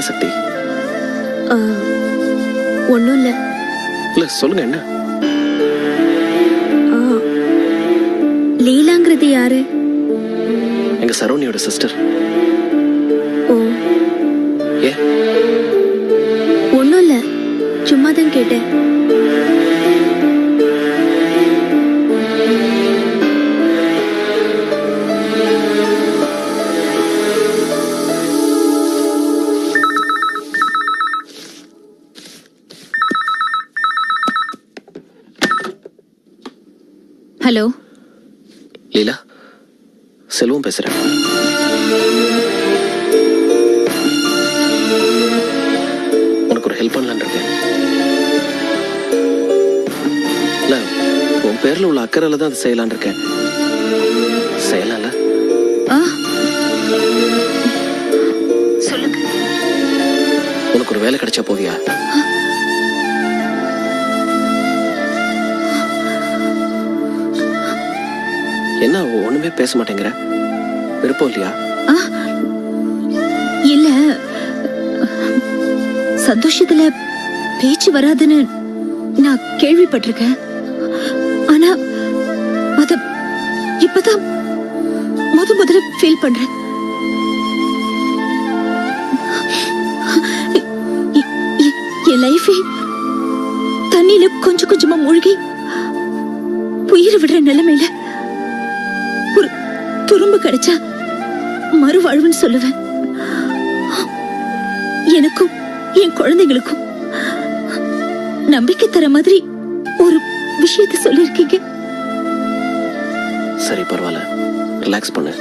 என்ன சக்தி? ஒன்றும் இல்லை. இல்ல சொல்லுங்க என்ன? லீலாங்கிறது யாரு? எங்க சரவணியோட சிஸ்டர். ஓ, ஏ ஒன்றும் இல்லை, சும்மா தான் கேட்டேன். ஹலோ லீலா, செல்வம் பேசுறேன். உனக்கு ஒரு ஹெல்ப் பண்ணலான்னு இருக்கேன். இல்ல, உன் பேர்ல உள்ள அக்கறையில தான் அதை செய்யலான்னு இருக்கேன். செய்யலாம்ல? சொல்லுங்க. உனக்கு ஒரு வேலை கிடைச்சா போவியா? என்ன ஒண்ணுமே பேச மாட்டேங்கிற? விருப்பம் இல்லையா? இல்ல, சந்தோஷத்துல பேச்சு வராதுன்னு நான் கேள்விப்பட்டிருக்கேன். ஆனா அத இப்பதான் முதல்ல ஃபீல் பண்றேன். என் லைஃபே தண்ணியில கொஞ்சம் கொஞ்சமா மூழ்கி உயிரை விடுற நிலைமையில ஒரு துரும்பு கிடைச்சா மறுவாழ்வுன்னு சொல்லுவேன். எனக்கும் என் குழந்தைகளுக்கும் நம்பிக்கை தர மாதிரி ஒரு விஷயத்தை சொல்லிருக்கீங்க. சரி, பரவாயில்ல, ரிலாக்ஸ் பண்ணு.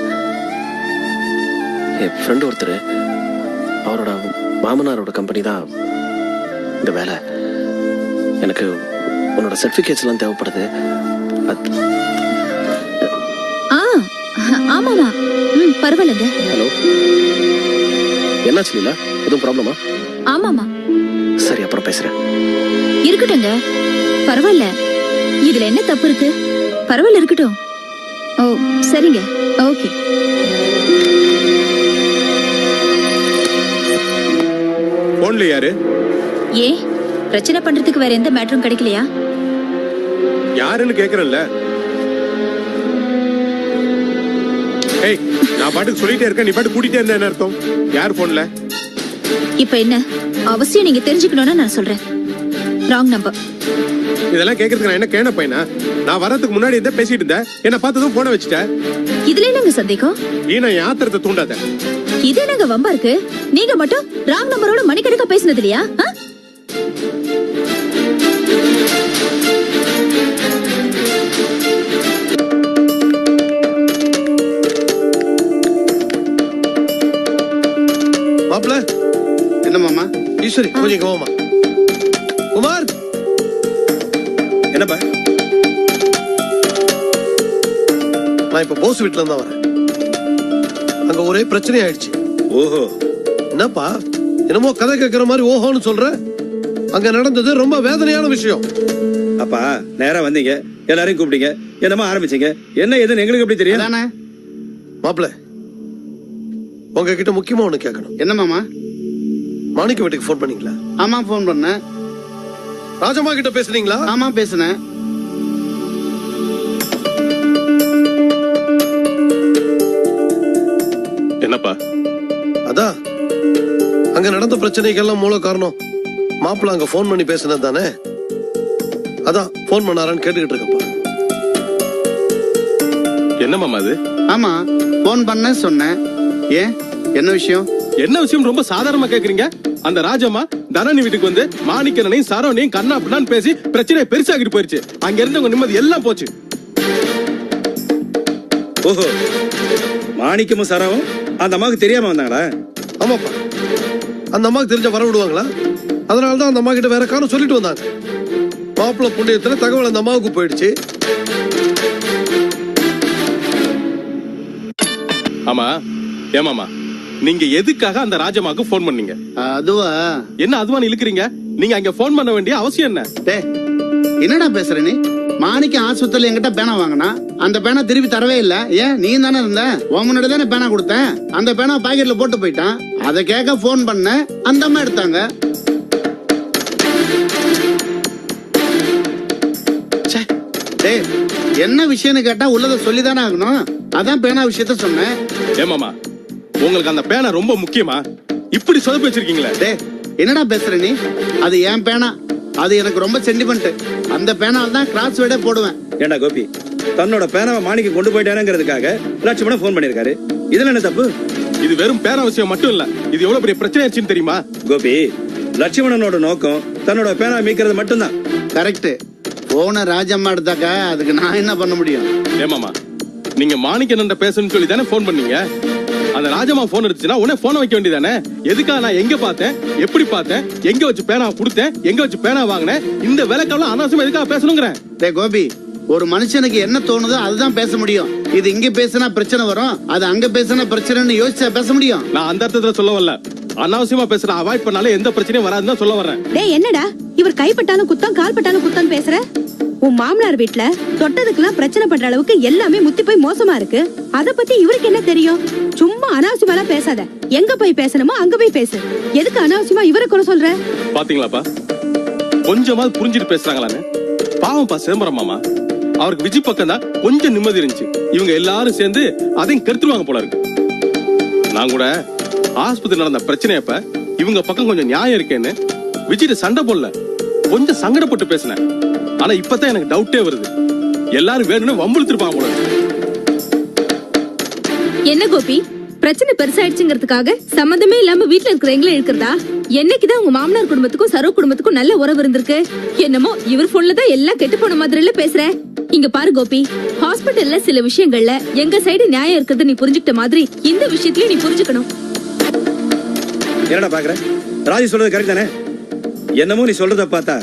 என் ஃப்ரெண்ட் ஒருத்தர், அவரோட மாமனாரோட கம்பெனி தான் இந்த வேலை. எனக்கு உன்னோட சர்டிபிகேட்ஸ் எல்லாம் தேவைப்படுது. ஆமாமா, பரவாயில்லைங்க. ஹலோ, என்னாச்சு லீலா? எதுவும் ப்ராப்ளமா? ஆமாமா. சரி, அப்புறம் பேசுறேன். இருக்கட்டும்ங்க, பரவாயில்ல. இதுல என்ன தப்பு இருக்கு? பரவாயில்ல, இருக்கட்டும். ஓ சரிங்க, ஓகே. போன்ல யாரு? ஏ, பிரச்சனை பண்றதுக்கு வேற எந்த மேட்டரும் கிடைக்கலையா? யாருன்னு கேக்குறேன்ல. ஏய், நான் பாட்டுக்கு சொல்லிட்டே இருக்கேன், நீ பாட்டு கூட்டிட்டே இருந்த என்ன அர்த்தம்? யார் போன்ல? இப்ப என்ன அவசியம் நீங்க தெரிஞ்சுக்கணும்னு நான் சொல்றேன். Wrong number. இதெல்லாம் கேக்குறதுக்கு நான் என்ன கேன பையனா? நான் வரதுக்கு முன்னாடி இருந்தா பேசிட்டு இருந்தேன், என்ன பார்த்ததும் போன வச்சுட்ட. இதுல என்னங்க சந்தேகம்? நீ நான் யாத்திரத்தை தூண்டாத. இது என்னங்க வம்பா இருக்கு? நீங்க மட்டும் ராங் நம்பரோட மணிக்கணக்கா பேசினது இல்லையா? மாப்ள, என்ன மாமா? ஈஸ்வரி கொஞ்சம் கோவமா. குமார், என்னப்பா? நான் இப்ப போஸ் வீட்டுல இருந்தா வரேன். அங்க ஒரே பிரச்சனை ஆயிடுச்சு. ஓஹோ, என்னப்பா என்னமோ கதை கேட்கிற மாதிரி ஓஹோன்னு சொல்ற? அங்க நடந்தது ரொம்ப வேதனையான விஷயம். அப்பா நேரா வந்தீங்க, எல்லாரையும் கூப்பிட்டீங்க, என்னமா ஆரம்பிச்சீங்க? என்ன ஏதுன்னு எங்களுக்கு எப்படி தெரியும்? மாப்ள, உங்ககிட்ட முக்கியமா ஒண்ணு கேட்கணும். என்ன மாமா? மாணிக்க வீட்டுக்கு போன் பண்ணீங்களா? ஆமா, போன் பண்ணேன். ராஜம்மா கிட்ட பேசுனீங்களா? ஆமா, பேசுனேன். என்னப்பா? அதான் அங்க நடந்த பிரச்சனைக்கெல்லாம் மூல காரணம் மாப்பிள்ள அங்க போன் பண்ணி பேசினது தானே? அதான் போன் பண்ணாரான்னு கேட்டுக்கிட்டு இருக்கப்பா. என்ன மாமா அது? ஆமா, போன் பண்ண சொன்னேன். ஏன், என்ன விஷயம்? என்ன விஷயம் ரொம்ப சாதாரணமா கேக்குறீங்க? அந்த ராஜம்மா தனனி வீட்டுக்கு வந்து மாணிக்கனையும் சரவணையும் கண்ணா அப்படின்னு பேசி பிரச்சனை பெருசாகிட்டு போயிருச்சு. அங்க இருந்தவங்க நிம்மதி எல்லாம் போச்சு. ஓஹோ, மாணிக்கமும் சரவும் அந்த அம்மாவுக்கு தெரியாம வந்தாங்களா? ஆமாப்பா, அந்த அம்மாவுக்கு தெரிஞ்ச வர விடுவாங்களா? அதனாலதான் அந்த அம்மா கிட்ட வேற காரணம் சொல்லிட்டு வந்தாங்க. மாப்பிள்ள புண்ணியத்துல தகவல் அந்த அம்மாவுக்கு போயிடுச்சு. ஆமா, ஏமாமா நீங்க எதுக்காக அந்த ராஜம்மாக்கு போன் பண்ணீங்க? அதுவா? என்ன அதுவான்னு இழுக்கிறீங்க? நீங்க அங்க போன் பண்ண வேண்டிய அவசியம் என்ன? என்னடா பேசுற நீ? மாணிக்க ஆஸ்பத்திரியில என்கிட்ட பேனா வாங்கினா, அந்த பேனா திருப்பி தரவே இல்ல. ஏன், நீ தானே இருந்த, உன் முன்னாடி தானே பேனா கொடுத்தேன். அந்த பேனா பாக்கெட்ல போட்டு போயிட்டான். அதை கேட்க போன் பண்ண அந்த அம்மா எடுத்தாங்க. டேய், என்ன விஷயம்னு கேட்டா உள்ளத சொல்லிதானே ஆகணும். அதான் பேனா விஷயத்த சொன்னேன். ஏமாமா உங்களுக்கு அந்த பேனா ரொம்ப முக்கியமா? இப்படி சொதப்பி வச்சிருக்கீங்களே. டேய், என்னடா பேசுற நீ? அது என் பேனா, அது எனக்கு ரொம்ப சென்டிமெண்ட். அந்த பேனால தான் கிராஸ் வேர்டே போடுவேன். ஏண்டா கோபி, தன்னோட பேனாவை மாணிக்க கொண்டு போயிட்டானுங்கிறதுக்காக லட்சுமணன் ஃபோன் பண்ணிருக்காரு. இதுல என்ன தப்பு? இது வெறும் பேனா விஷயம் மட்டும் இல்ல, இது எவ்வளவு பெரிய பிரச்சனை ஆச்சுன்னு தெரியுமா? கோபி, லட்சுமணனோட நோக்கம் தன்னோட பேனா மீக்கிறது மட்டும்தான். கரெக்ட். போன ராஜம்மா எடுத்தாக்கா அதுக்கு நான் என்ன பண்ண முடியும்? ஏமாமா நீங்க மாணிக்கண்ணன் பேசணும்னு சொல்லி தானே போன் பண்ணீங்க. அந்த ராஜம்மா போன் எடுத்துச்சுன்னா உடனே போனை வைக்க வேண்டியதானே? எதுக்காக நான் எங்க பார்த்தேன், எப்படி பார்த்தேன், எங்க வச்சு பேனா கொடுத்தேன், எங்க வச்சு பேனா வாங்கினேன், இந்த விளக்கெல்லாம் அனாவசியமா எதுக்காக பேசணுங்கிறேன். டேய் கோபி, ஒரு மனுஷனுக்கு என்ன தோணுதோ அதுதான் பேச முடியும். இது இங்க பேசினா பிரச்சனை வரும், அது அங்க பேசினா பிரச்சனைன்னு யோசிச்சா பேச முடியும். நான் அந்த அர்த்தத்துல சொல்ல வரல. அனாவசியமா பேசுற அவாய்ட் பண்ணாலே எந்த பிரச்சனையும் வராதுன்னு தான் சொல்ல வர்றேன். டேய் என்னடா இவர் கைப்பட்டாலும் குத்தம் கால் பட்டாலும் குத்தம் பேசுற? உன் மாமனார் வீட்ல தொட்டதுக்கெல்லாம் பிரச்சனை பண்ற அளவுக்கு எல்லாமே முத்தி போய் மோசமா இருக்கு. அத பத்தி இவருக்கு என்ன தெரியும்? சும்மா அனாவசியமா பேசாத. எங்க போய் பேசணுமோ அங்க போய் பேசு. எதுக்கு அனாவசியமா இவரை குறை சொல்ற? பாத்தீங்களாப்பா, கொஞ்சமாவது புரிஞ்சுட்டு பேசுறாங்களான்னு. பாவம்ப்பா சிதம்பரம் மாமா, அவருக்கு விஜய் பக்கம் தான் கொஞ்சம் நிம்மதி இருந்துச்சு. இவங்க எல்லாரும் சேர்ந்து அதையும் கெடுத்துருவாங்க போல இருக்கு. நான் கூட ஆஸ்பத்திரி நடந்த பிரச்சனையப்ப இவங்க பக்கம் கொஞ்சம் நியாயம் இருக்கேன்னு விஜய்ட்ட சண்டை போடல, கொஞ்சம் சங்கடப்பட்டு பேசினேன். ஆனா இப்பதான் எனக்கு டவுட்டே வருது, எல்லாரும் வேணும்னு வம்பிழுத்திருப்பாங்க போல இருக்கு. என்ன கோபி, பிரச்சனை பெருசாயிடுச்சுங்கிறதுக்காக சம்மந்தமே இல்லாம வீட்ல இருக்கிறவங்களே இருக்கிறதா? என்னைக்குதான் உங்க மாமனார் குடும்பத்துக்கும் சரோ குடும்பத்துக்கும் நல்ல உறவு இருந்திருக்கு? என்னமோ இவர் போன்ல தான் எல்லாம் கெட்டு போன மாதிரில பேசுற. இங்க பாரு கோபி, ஹாஸ்பிட்டல்ல சில விஷயங்கள்ல எங்க சைடு நியாயம் இருக்கிறது நீ புரிஞ்சுக்கிட்ட மாதிரி இந்த விஷயத்திலயும் நீ புரிஞ்சுக்கணும். என்னடா பாக்குற? ராஜி சொல்றது கரெக்ட் தானே? என்னமோ நீ சொல்றத பார்த்தா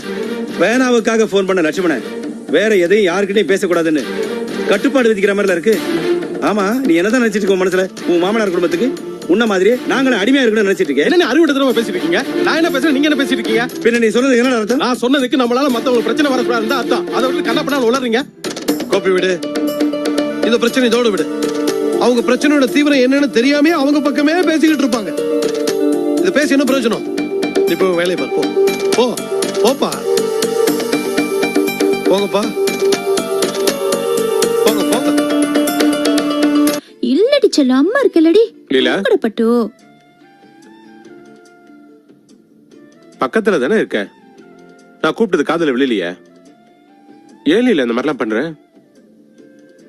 பேனாவுக்காக போன் பண்ண லட்சுமணன் வேற எதையும் யாருக்கிட்டையும் பேசக்கூடாதுன்னு கட்டுப்பாடு விதிக்கிற மாதிரில இருக்கு. ஆமா, நீ என்னதான் நினைச்சிட்டு இருக்க மனசுல? உன் மாமனார் குடும்பத்துக்கு உன்ன மாதிரியே நாங்களும் அடிமையா இருக்கணும்னு நினைச்சிட்டு இருக்கேன். என்ன அறிவுடத்தனமா பேசிட்டு இருக்கீங்க? நான் என்ன பேசுறேன், நீங்க என்ன பேசிட்டு இருக்கீங்க? பின்ன நீ சொல்றது என்ன அர்த்தம்? நான் சொன்னதுக்கு நம்மளால மத்தவங்களுக்கு பிரச்சனை வரக்கூடாதுன்னு அர்த்தம். அதை விட்டு கண்ணப்பண்ணா உளறீங்க. கோபி விடு, இந்த பிரச்சனை இதோட விடு. அவங்க பிரச்சனையோட தீவிரம் என்னன்னு தெரியாமே அவங்க பக்கமே பேசிக்கிட்டு இருப்பாங்க. இது பேசி என்ன பிரயோஜனம்? இப்போ வேலையை பாரு, போ போப்பா, போங்கப்பா, போங்க போங்க. இல்லடி செல்ல அம்மா இருக்கலடி. லீலா, பட்டு பக்கத்துல தானே இருக்க. நான் கூப்பிட்டது காதல விழலையே. ஏன் இல்ல இந்த மாதிரிலாம் பண்ற?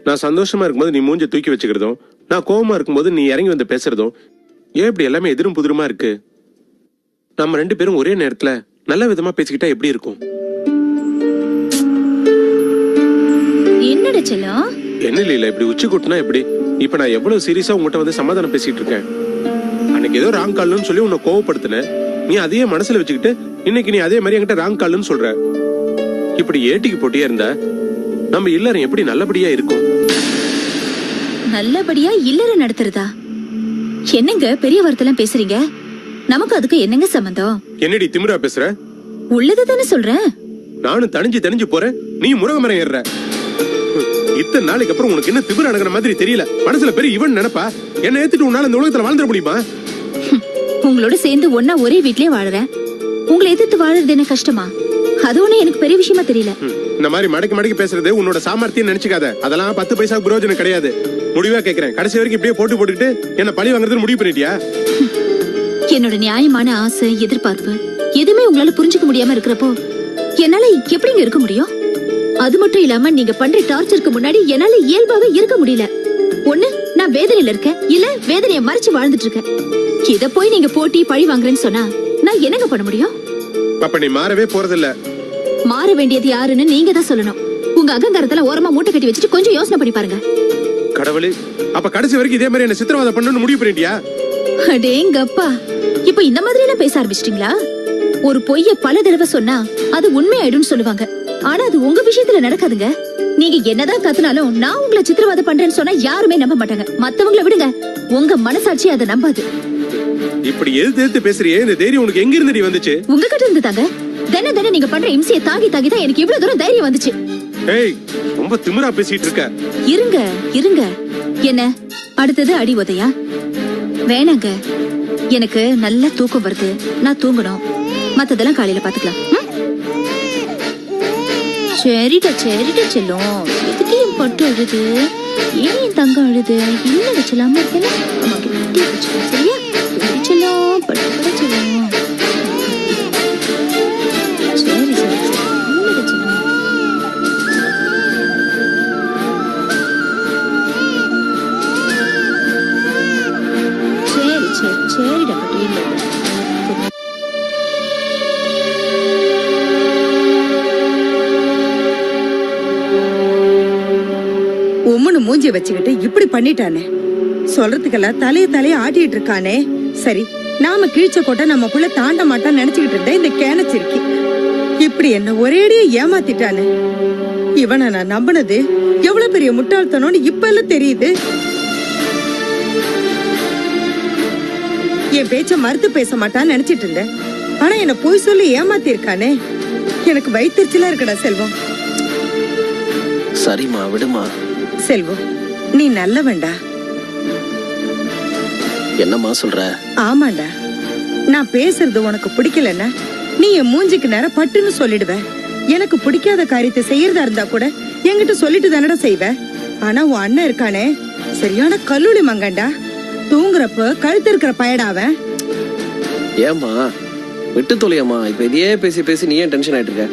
நான் சந்தோஷமா இருக்கும்போது நீ மூஞ்ச தூக்கி வச்சுக்கிறதும், நான் கோவமா இருக்கும்போது நீ இறங்கி வந்து பேசுறதும் ஏன் இப்படி எல்லாமே எதிரும் புதிருமா இருக்கு? நம்ம ரெண்டு பேரும் ஒரே நேரத்துல நல்ல விதமா பேசிக்கிட்டா எப்படி இருக்கும்? என்னடா செல்லம்? என்ன இல்ல இப்படி உச்சி கூட்டினா எப்படி? இப்ப நான் எவ்வளவு சீரியஸா உங்ககிட்ட வந்து சமாதானம் பேசிட்டு இருக்கேன். அன்னைக்கு ஏதோ ராங் கால்னு சொல்லி உன்னை கோவப்படுத்தின, நீ அதையே மனசுல வச்சுக்கிட்டு இன்னைக்கு நீ அதே மாதிரி என்கிட்ட ராங் கால்னு சொல்ற. இப்படி ஏட்டிக்கு போட்டியா இருந்தா நம்ம இல்லறம் எப்படி நல்லபடியா இருக்கும்? நல்லபடியா இல்லற நடத்துறதா? என்னங்க பெரிய வார்த்தைலாம் பேசுறீங்க? நமக்கு அதுக்கு என்னங்க சம்பந்தம்? என்னடி திமிரா பேசுற? உள்ளது தானே சொல்றேன். நானும் தனிஞ்சு போறேன், நீ முருகமரம் ஏறுற. இத்தனை நாளைக்கு அப்புறம் உனக்கு என்ன திமிர அடங்குற மாதிரி தெரியல. மனசுல பெரிய இவன் நினைப்பா என்ன ஏத்துட்டு உன்னால இந்த உலகத்துல வாழ்ந்துட முடியுமா? உங்களோட சேர்ந்து ஒன்னா ஒரே வீட்லயே வாழறேன். உங்களை எதிர்த்து வாழறது என்ன கஷ்டமா? அது ஒண்ணு எனக்கு பெரிய விஷயமா தெரியல. இந்த மாதிரி மடக்கி பேசுறது உன்னோட சாமர்த்தியம் நினைச்சுக்காத. அதெல்லாம் 10 பைசா பிரயோஜனம் கிடையாது. முடிவா கேக்குறேன், கடைசி வரைக்கும் இப்படியே போட்டுக்கிட்டு என்ன பழி வாங்குறது முடிவு பண்ணிட்டியா? என்னோட நியாயமான ஆசை எதிர்பார்ப்பு எதுவுமே உங்களால புரிஞ்சுக்க முடியாம இருக்கிறப்போ என்னால எப்படிங்க இருக்க முடியும்? அது மட்டும் இல்லாம நீங்க பண்ற டார்ச்சருக்கு முன்னாடி என்னால இயல்பாவே இருக்க முடியல. ஒண்ணு நான் வேதனையில இருக்கேன், இல்ல வேதனையை மறைச்சு வாழ்ந்துட்டு இருக்கேன். இத போய் நீங்க போட்டி பழி வாங்குறேன்னு சொன்னா நான் என்னங்க பண்ண முடியும்? அப்ப நீ மாறவே போறதில்ல. மாற வேண்டியது யாருன்னு நீங்க தான் சொல்லணும். உங்க அகங்காரத்துல ஓரமா மூட்டை கட்டி வச்சுட்டு கொஞ்சம் யோசனை பண்ணி பாருங்க. கடவுளே, அப்ப கடைசி வரைக்கும் இதே மாதிரி என்ன சித்திரவதை பண்ணணும்னு முடிவு பண்ணிட்டியா? அடேங்கப்பா, இப்ப இந்த மாதிரி எல்லாம் பேச ஆரம்பிச்சிட்டீங்களா? ஒரு பொய்ய பல தடவை சொன்னா அது உண்மையாயிடும்னு சொல்லுவாங்க. ஆனா அது உங்க விஷயத்துல நடக்காதுங்க. நீங்க என்னதான் கத்துனாலும் நான் உங்களை சித்திரவதை பண்றேன்னு சொன்னா யாருமே நம்ப மாட்டாங்க. மத்தவங்கள விடுங்க, உங்க மனசாட்சி அதை நம்பாது. இப்படி எதிர்த்து பேசுறியே, இந்த தைரியம் உனக்கு எங்க இருந்து வந்துச்சு? உங்ககிட்ட இருந்து தாங்க. தினம் நீங்க பண்ற இம்சையை தாங்கி தான் எனக்கு இவ்வளவு தூரம் தைரியம் வந்துச்சு. ஏய், ரொம்ப திமிரா பேசிட்டு இருக்க. இருங்க என்ன அடுத்தது அடி உதையா? வேணாங்க, எனக்கு நல்ல தூக்கம் வருது, நான் தூங்கணும். மத்ததெல்லாம் காலையில பாத்துக்கலாம். சரிடா சரிடா செல்லும். எதுக்கு என் பட்டு அழுது? ஏன் என் தங்கம் அழுது? இல்ல வச்சலாமா இருக்கல? அம்மாக்கு வெட்டி வச்சுக்கலாம். சரியா? வெட்டி செல்லும், பட்டு கூட செல்லும். சரி சரி சரி. இல்ல வச்சலாம். சரி சரி சரிடா பட்டு இல்ல. உம்முன்னு மூஞ்சி வச்சுக்கிட்டு இப்படி பண்ணிட்டானே, சொல்றதுக்கெல்லாம் தலைய ஆட்டிட்டு இருக்கானே. சரி, நாம கீழ்ச்ச கோட்டை நம்ம புள்ள தாண்ட மாட்டான்னு நினைச்சுக்கிட்டு இருந்த இந்த கேனச்சிருக்கி இப்படி என்ன ஒரேடியே ஏமாத்திட்டானே. இவனை நான் நம்பினது எவ்வளவு பெரிய முட்டாள்தனம்னு இப்ப எல்லாம் தெரியுது. என் பேச்ச மறுத்து பேச மாட்டான்னு நினைச்சிட்டு இருந்தேன். ஆனா என்ன பொய் சொல்லி ஏமாத்தி இருக்கானே. எனக்கு வயிற்றுச்சலா இருக்குடா செல்வம். சரிம்மா, விடுமா. செல்வம், நீ நல்லவன்டா. என்னம்மா சொல்ற? ஆமாண்டா, நான் பேசுறது உனக்கு பிடிக்கலன்னா நீ என் மூஞ்சிக்கு நேரம் பட்டுன்னு சொல்லிடுவ. எனக்கு பிடிக்காத காரியத்தை செய்யறதா இருந்தா கூட என்கிட்ட சொல்லிட்டு தானடா செய்வ. ஆனா உன் அண்ணன் இருக்கானே, சரியான கல்லூலி மங்கண்டா. தூங்குறப்ப கழுத்து இருக்கிற பயடாவன். ஏம்மா விட்டு தொலையம்மா. இப்ப இதையே பேசி பேசி நீ ஏன் டென்ஷன் ஆயிட்டு இருக்க?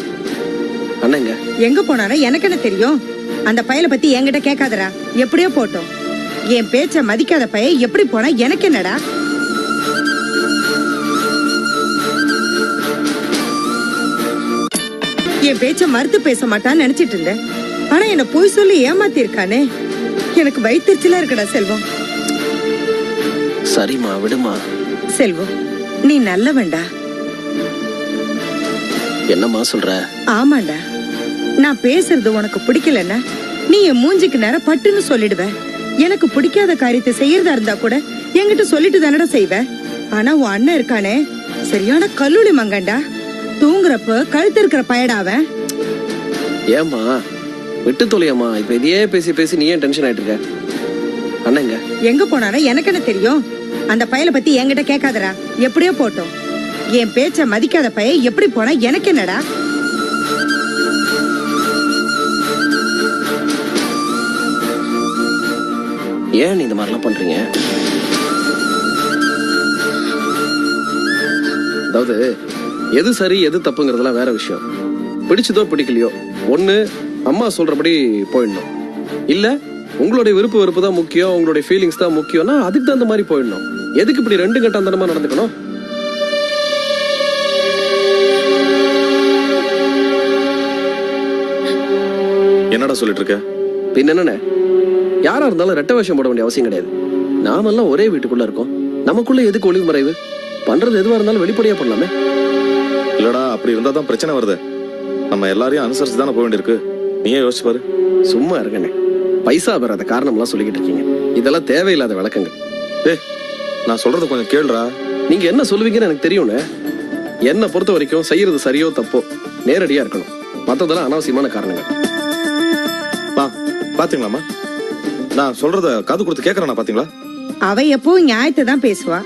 அண்ணங்க எங்க போனாரா எனக்கு என்ன தெரியும்? அந்த பயலை பத்தி என்கிட்ட கேட்காதடா. எப்படியோ போட்டோம். என் பேச்ச மதிக்காத பைய எப்படி போனா எனக்கு என்னடா? என் பேச்ச மறுத்து பேச மாட்டான்னு நினைச்சிட்டு இருந்தேன். ஆனா என்ன பொய் சொல்லி ஏமாத்தி இருக்கானே. எனக்கு வயிற்றுச்சலா இருக்குடா செல்வம். சரிம்மா, விடுமா. செல்வம், நீ நல்லவன்டா. என்னம்மா சொல்ற? ஆமாண்டா, நான் பேசுறது உனக்கு பிடிக்கலன்னா நீ என் மூஞ்சிக்கு நேரம் பட்டுன்னு சொல்லிடுவ. எனக்கு பிடிக்காத காரியத்தை செய்யறதா இருந்தா கூட என்கிட்ட சொல்லிட்டு தானடா செய்வ. ஆனா உன் அண்ணன் இருக்கானே, சரியான கல்லூலி மங்கண்டா. தூங்குறப்ப கழுத்து இருக்கிற பயடாவன். ஏம்மா விட்டு தொலையம்மா. இப்ப இதையே பேசி பேசி நீ ஏன் டென்ஷன் ஆயிட்டு இருக்க? அண்ணங்க எங்க போனாரா எனக்கு என்ன தெரியும்? அந்த பயலை பத்தி என்கிட்ட கேட்காதடா. எப்படியோ போட்டோம். என் பேச்ச மதிக்காத பைய எப்படி போனா எனக்கு என்னடா? ஏன் இந்த மாதிரிலாம் பண்றீங்க? அதாவது எது சரி எது தப்புங்கிறதுலாம் வேற விஷயம். பிடிச்சதோ பிடிக்கலையோ, ஒண்ணு அம்மா சொல்றபடி போயிடணும். இல்ல உங்களுடைய விருப்பு வெறுப்பு தான் முக்கியம், உங்களுடைய ஃபீலிங்ஸ் தான் முக்கியம்னா அதுக்கு தகுந்த மாதிரி போயிடணும். எதுக்கு இப்படி ரெண்டு கட்டாந்தனமா நடந்துக்கணும்? என்னடா சொல்லிட்டு இருக்க? பின்ன என்னண்ணே, யாரா இருந்தாலும் ரெட்ட வேஷம் போட வேண்டிய அவசியம் கிடையாது. நாமெல்லாம் ஒரே வீட்டுக்குள்ள இருக்கோம். நமக்குள்ள எதுக்கு ஒளிவு மறைவு? பண்றது எதுவா இருந்தாலும் வெளிப்படையா பண்ணலாமே. இல்லடா, அப்படி இருந்தா தான் பிரச்சனை வருது. நம்ம எல்லாரையும் அனுசரிச்சு தானே போக வேண்டியிருக்கு. நீயே யோசிச்சு பாரு. சும்மா இருக்கண்ணே, பைசா பெறாத காரணம்லாம் சொல்லிக்கிட்டு இருக்கீங்க. இதெல்லாம் தேவையில்லாத விளக்கங்கள். டேய், நான் சொல்றது கொஞ்சம் கேளுடா. நீங்க என்ன சொல்லுவீங்கன்னு எனக்கு தெரியும்னு. என்ன பொறுத்த வரைக்கும் செய்யறது சரியோ தப்போ நேரடியா இருக்கணும். மத்ததெல்லாம் அனாவசியமான காரணங்கள். பாத்தீங்களாமா, நான் சொல்றத காது கொடுத்து கேக்குறேன். பாத்தீங்களா, அவ எப்பவும் நியாயத்தை தான் பேசுவா.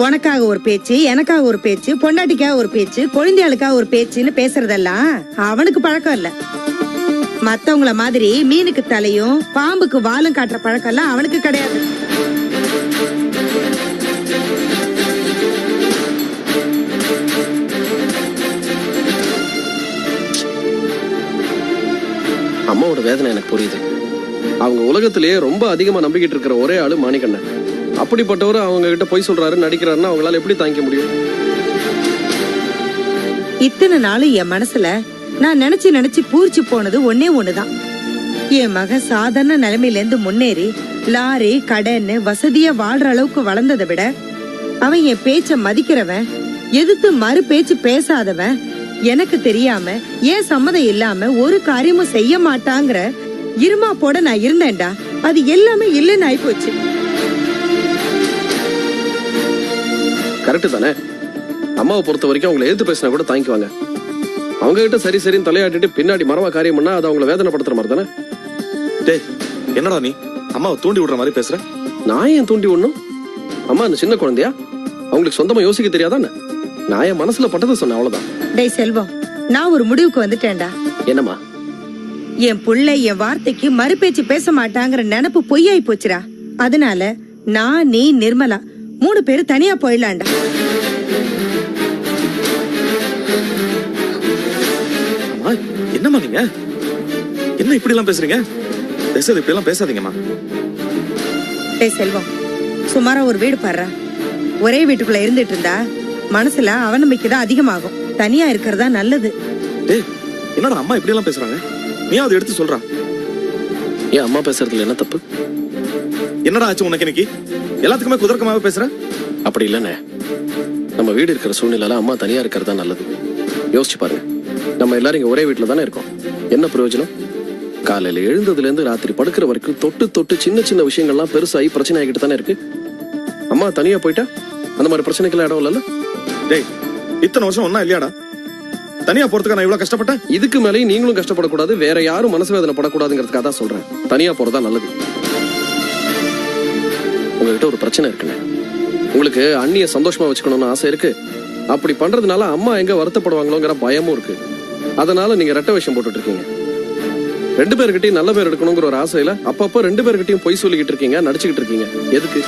உனக்காக ஒரு பேச்சு, எனக்காக ஒரு பேச்சு, பொண்டாட்டிக்காக ஒரு பேச்சு, குழந்தைகளுக்காக ஒரு பேச்சுன்னு பேசுறதெல்லாம் அவனுக்கு பழக்கம் இல்ல. மத்தவங்கள மாதிரி மீனுக்கு தலையும் பாம்புக்கு வாலும் காட்டுற பழக்கம் எல்லாம் அவனுக்கு கிடையாது. அம்மாவோட வேதனை எனக்கு புரியுது. அவங்க உலகத்திலேயே ரொம்ப அதிகமா நம்பிக்கிட்டு இருக்கிற ஒரே ஆளு மாணிக்கண்ணன். அப்படிப்பட்டவரு அவங்க கிட்ட போய் சொல்றாரு, நடிக்கிறாருன்னா அவங்களால எப்படி தாங்கிக்க முடியும்? இத்தனை நாளும் என் மனசுல நான் நினைச்சு பூரிச்சு போனது ஒன்னே ஒண்ணுதான். என் மகன் சாதாரண நிலைமையில இருந்து முன்னேறி லாரி கடைன்னு வசதியா வாழ்ற அளவுக்கு வளர்ந்ததை விட அவன் என் பேச்ச மதிக்கிறவன், எதிர்த்து மறு பேச்சு பேசாதவன், எனக்கு தெரியாம ஏன் சம்மதம் இல்லாம ஒரு காரியமும் செய்ய மாட்டாங்கிற இருமா போட நான் இருந்தேன்டா. அது எல்லாமே இல்லைன்னு ஆயிப்போச்சு. கரெக்டு தானே? அம்மாவை பொறுத்த வரைக்கும் அவங்களை எதிர்த்து பேசினா கூட தாங்கிக்குவாங்க. அவங்க கிட்ட சரி சரின்னு தலையாட்டிட்டு பின்னாடி மரமா காரியம் பண்ணா அது அவங்களை வேதனைப்படுத்துற மாதிரி தானே? டேய், என்னடா நீ அம்மாவை தூண்டி விடுற மாதிரி பேசுற? நான் ஏன் தூண்டி விடணும்? அம்மா அந்த சின்ன குழந்தையா? அவங்களுக்கு சொந்தமா யோசிக்க தெரியாதானே? நான் என் மனசுல பட்டதை சொன்னேன், அவ்வளவுதான். டேய் செல்வம், நான் ஒரு முடிவுக்கு வந்துட்டேன்டா. என்னம்மா? என் புள்ள என் வார்த்தைக்கு மறுபேச்சு பேச மாட்டாங்கிற நினைப்பு பொய்யாய் போச்சுடா. அதனால நான், நீ, நிர்மலா 3 பேரும் தனியா போயிடலாம்டா. அம்மா, என்னம்மா நீங்க என்ன இப்படி எல்லாம் பேசுறீங்க? பேசாது, இப்படி எல்லாம் பேசாதீங்கம்மா. டேய் செல்வம், சுமாரா ஒரு வீடு பாடுறா. ஒரே வீட்டுக்குள்ள இருந்துட்டு இருந்தா மனசுல அவநம்பிக்கை தான் அதிகமாகும். தனியா இருக்கிறதா நல்லது. டேய், என்னடா அம்மா இப்படி எல்லாம் பேசுறாங்க? நீ அதை எடுத்து சொல்றா. ஏன் அம்மா பேசுறதுல என்ன தப்பு? என்னடா ஆச்சு உனக்கு இன்னைக்கு? எல்லாத்துக்குமே குதர்க்கமாவே பேசுற? அப்படி இல்லைண்ணே, நம்ம வீடு இருக்கிற சூழ்நிலையில அம்மா தனியா இருக்கிறது தான் நல்லது. யோசிச்சு பாருங்க, நம்ம எல்லாரும் இங்க ஒரே வீட்டுல தானே இருக்கோம். என்ன பிரயோஜனம்? காலையில எழுந்ததுல இருந்து ராத்திரி படுக்கிற வரைக்கும் தொட்டு தொட்டு சின்ன சின்ன விஷயங்கள்லாம் பெருசாகி பிரச்சனை ஆகிட்டு தானே இருக்கு. அம்மா தனியா போயிட்டா அந்த மாதிரி பிரச்சனைக்கெல்லாம் இடம் இல்லைல்ல? டேய், இத்தனை வருஷம் ஒன்னா இல்லையாடா? தனியா போறதுக்கு நான் இவ்வளவு கஷ்டப்பட்டேன். இதுக்கு மேலேயும் நீங்களும் கஷ்டப்படக்கூடாது, வேற யாரும் மனசு வேதனை படக்கூடாதுங்கிறதுக்காக தான் சொல்றேன். தனியா போறதா நல்லது. உங்ககிட்ட ஒரு பிரச்சனை இருக்குண்ணே. உங்களுக்கு அண்ணிய சந்தோஷமா வச்சுக்கணும்னு ஆசை இருக்கு. அப்படி பண்றதுனால அம்மா எங்க வருத்தப்படுவாங்களோங்கிற பயமும் இருக்கு. அதனால நீங்க ரெட்டை வேஷம் போட்டுட்டு இருக்கீங்க. 2 பேர்கிட்டயும் நல்ல பேர் எடுக்கணுங்கிற ஒரு ஆசையில அப்பப்போ 2 பேர்கிட்டயும் பொய் சொல்லிக்கிட்டு இருக்கீங்க, நடிச்சுக்கிட்டு இருக்கீங்க. எதுக்கு?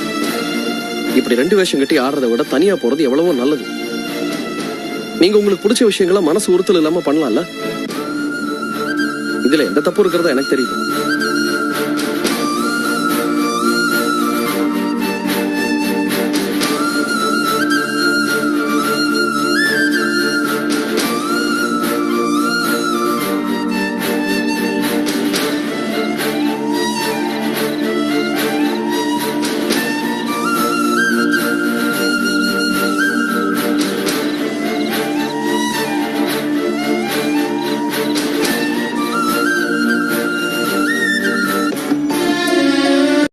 இப்படி 2 வேஷம் கட்டி ஆடுறதை விட தனியா போறது எவ்வளவோ நல்லது. நீங்க உங்களுக்கு பிடிச்ச விஷயங்களை மனசு உறுத்தல் இல்லாம பண்ணலாம்ல. இதுல எந்த தப்பு இருக்கிறதா எனக்கு தெரியுது.